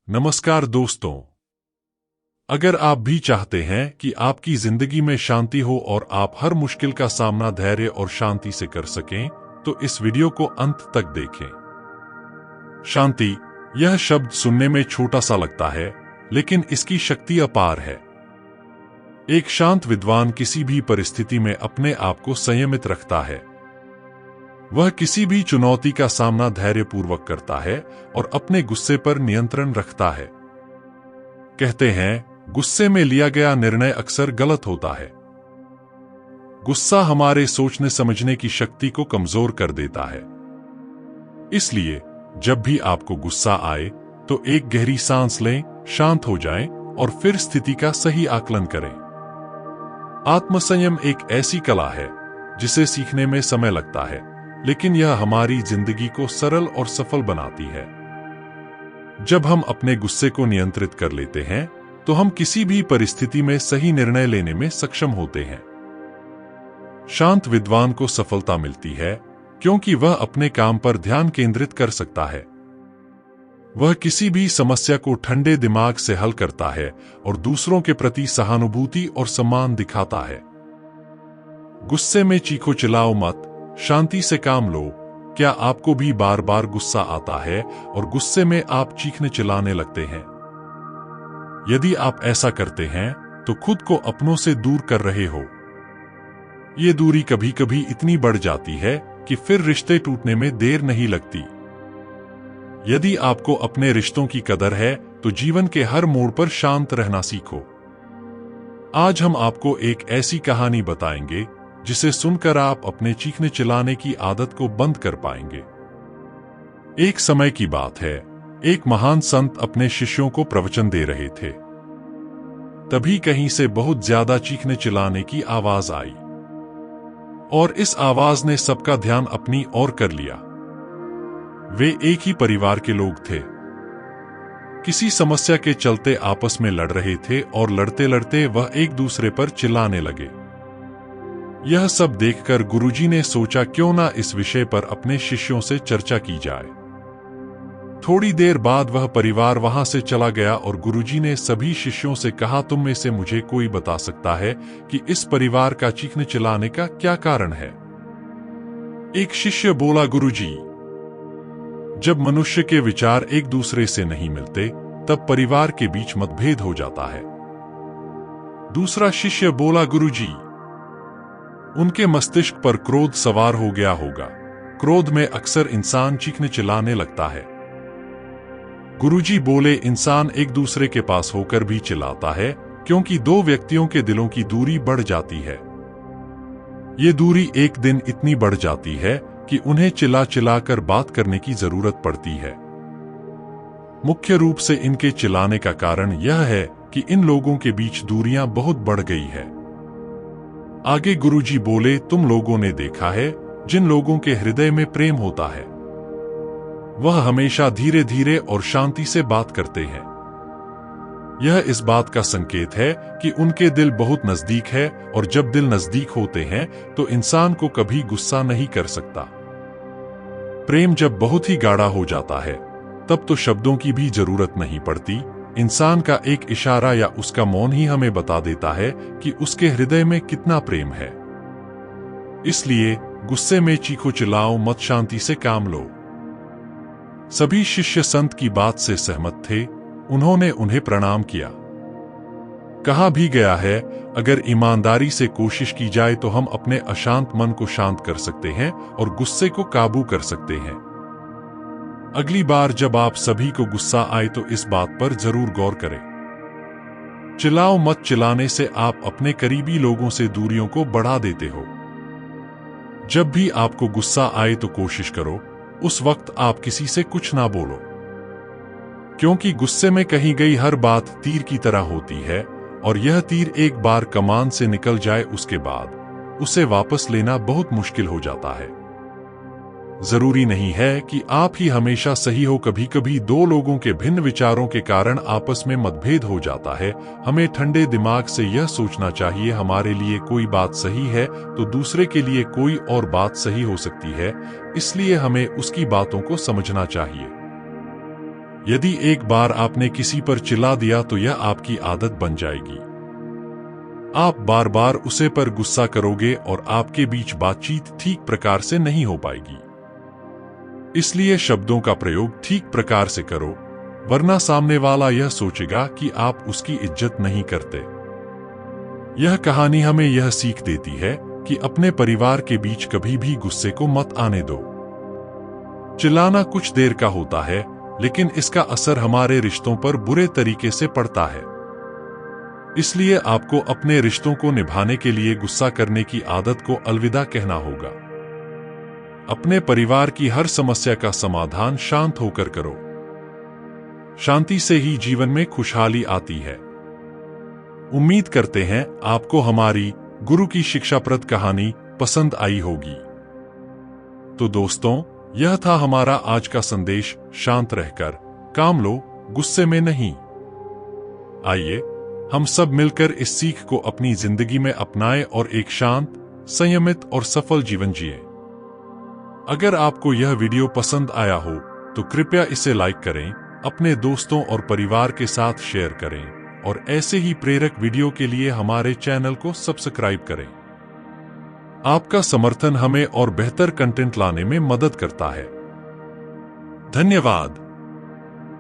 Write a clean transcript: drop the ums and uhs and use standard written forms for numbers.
नमस्कार दोस्तों। अगर आप भी चाहते हैं कि आपकी जिंदगी में शांति हो और आप हर मुश्किल का सामना धैर्य और शांति से कर सकें, तो इस वीडियो को अंत तक देखें। शांति, यह शब्द सुनने में छोटा सा लगता है, लेकिन इसकी शक्ति अपार है। एक शांत विद्वान किसी भी परिस्थिति में अपने आप को संयमित रखता है। वह किसी भी चुनौती का सामना धैर्यपूर्वक करता है और अपने गुस्से पर नियंत्रण रखता है। कहते हैं, गुस्से में लिया गया निर्णय अक्सर गलत होता है। गुस्सा हमारे सोचने समझने की शक्ति को कमजोर कर देता है। इसलिए जब भी आपको गुस्सा आए, तो एक गहरी सांस लें, शांत हो जाएं और फिर स्थिति का सही आकलन करें। आत्मसंयम एक ऐसी कला है जिसे सीखने में समय लगता है, लेकिन यह हमारी जिंदगी को सरल और सफल बनाती है। जब हम अपने गुस्से को नियंत्रित कर लेते हैं, तो हम किसी भी परिस्थिति में सही निर्णय लेने में सक्षम होते हैं। शांत विद्वान को सफलता मिलती है क्योंकि वह अपने काम पर ध्यान केंद्रित कर सकता है। वह किसी भी समस्या को ठंडे दिमाग से हल करता है और दूसरों के प्रति सहानुभूति और सम्मान दिखाता है। गुस्से में चीखो चिल्लाओ मत, शांति से काम लो। क्या आपको भी बार बार गुस्सा आता है और गुस्से में आप चीखने चिल्लाने लगते हैं? यदि आप ऐसा करते हैं, तो खुद को अपनों से दूर कर रहे हो। ये दूरी कभी कभी इतनी बढ़ जाती है कि फिर रिश्ते टूटने में देर नहीं लगती। यदि आपको अपने रिश्तों की कदर है, तो जीवन के हर मोड़ पर शांत रहना सीखो। आज हम आपको एक ऐसी कहानी बताएंगे जिसे सुनकर आप अपने चीखने चिल्लाने की आदत को बंद कर पाएंगे। एक समय की बात है, एक महान संत अपने शिष्यों को प्रवचन दे रहे थे। तभी कहीं से बहुत ज्यादा चीखने चिल्लाने की आवाज आई और इस आवाज ने सबका ध्यान अपनी ओर कर लिया। वे एक ही परिवार के लोग थे। किसी समस्या के चलते आपस में लड़ रहे थे और लड़ते लड़ते वह एक दूसरे पर चिल्लाने लगे। यह सब देखकर गुरुजी ने सोचा, क्यों ना इस विषय पर अपने शिष्यों से चर्चा की जाए। थोड़ी देर बाद वह परिवार वहां से चला गया और गुरुजी ने सभी शिष्यों से कहा, तुम में से मुझे कोई बता सकता है कि इस परिवार का चीखने चिल्लाने का क्या कारण है? एक शिष्य बोला, गुरुजी, जब मनुष्य के विचार एक दूसरे से नहीं मिलते, तब परिवार के बीच मतभेद हो जाता है। दूसरा शिष्य बोला, गुरुजी, उनके मस्तिष्क पर क्रोध सवार हो गया होगा। क्रोध में अक्सर इंसान चीखने चिल्लाने लगता है। गुरुजी बोले, इंसान एक दूसरे के पास होकर भी चिल्लाता है क्योंकि दो व्यक्तियों के दिलों की दूरी बढ़ जाती है। ये दूरी एक दिन इतनी बढ़ जाती है कि उन्हें चिल्ला चिल्लाकर बात करने की जरूरत पड़ती है। मुख्य रूप से इनके चिल्लाने का कारण यह है कि इन लोगों के बीच दूरियां बहुत बढ़ गई है। आगे गुरुजी बोले, तुम लोगों ने देखा है, जिन लोगों के हृदय में प्रेम होता है, वह हमेशा धीरे धीरे और शांति से बात करते हैं। यह इस बात का संकेत है कि उनके दिल बहुत नजदीक है, और जब दिल नजदीक होते हैं तो इंसान को कभी गुस्सा नहीं कर सकता। प्रेम जब बहुत ही गाढ़ा हो जाता है, तब तो शब्दों की भी जरूरत नहीं पड़ती। इंसान का एक इशारा या उसका मौन ही हमें बता देता है कि उसके हृदय में कितना प्रेम है। इसलिए गुस्से में चीखो चिल्लाओ मत, शांति से काम लो। सभी शिष्य संत की बात से सहमत थे। उन्होंने उन्हें प्रणाम किया। कहा भी गया है, अगर ईमानदारी से कोशिश की जाए तो हम अपने अशांत मन को शांत कर सकते हैं और गुस्से को काबू कर सकते हैं। अगली बार जब आप सभी को गुस्सा आए तो इस बात पर जरूर गौर करें। चिल्लाओ मत, चिल्लाने से आप अपने करीबी लोगों से दूरियों को बढ़ा देते हो। जब भी आपको गुस्सा आए तो कोशिश करो, उस वक्त आप किसी से कुछ ना बोलो, क्योंकि गुस्से में कही गई हर बात तीर की तरह होती है, और यह तीर एक बार कमान से निकल जाए, उसके बाद उसे वापस लेना बहुत मुश्किल हो जाता है। जरूरी नहीं है कि आप ही हमेशा सही हो। कभी कभी दो लोगों के भिन्न विचारों के कारण आपस में मतभेद हो जाता है। हमें ठंडे दिमाग से यह सोचना चाहिए, हमारे लिए कोई बात सही है तो दूसरे के लिए कोई और बात सही हो सकती है, इसलिए हमें उसकी बातों को समझना चाहिए। यदि एक बार आपने किसी पर चिल्ला दिया तो यह आपकी आदत बन जाएगी। आप बार बार उसे पर गुस्सा करोगे और आपके बीच बातचीत ठीक प्रकार से नहीं हो पाएगी। इसलिए शब्दों का प्रयोग ठीक प्रकार से करो, वरना सामने वाला यह सोचेगा कि आप उसकी इज्जत नहीं करते। यह कहानी हमें यह सीख देती है कि अपने परिवार के बीच कभी भी गुस्से को मत आने दो। चिल्लाना कुछ देर का होता है, लेकिन इसका असर हमारे रिश्तों पर बुरे तरीके से पड़ता है। इसलिए आपको अपने रिश्तों को निभाने के लिए गुस्सा करने की आदत को अलविदा कहना होगा। अपने परिवार की हर समस्या का समाधान शांत होकर करो। शांति से ही जीवन में खुशहाली आती है। उम्मीद करते हैं आपको हमारी गुरु की शिक्षाप्रद कहानी पसंद आई होगी। तो दोस्तों, यह था हमारा आज का संदेश। शांत रहकर काम लो, गुस्से में नहीं। आइए हम सब मिलकर इस सीख को अपनी जिंदगी में अपनाएं और एक शांत, संयमित और सफल जीवन जिए। अगर आपको यह वीडियो पसंद आया हो तो कृपया इसे लाइक करें, अपने दोस्तों और परिवार के साथ शेयर करें और ऐसे ही प्रेरक वीडियो के लिए हमारे चैनल को सब्सक्राइब करें। आपका समर्थन हमें और बेहतर कंटेंट लाने में मदद करता है। धन्यवाद।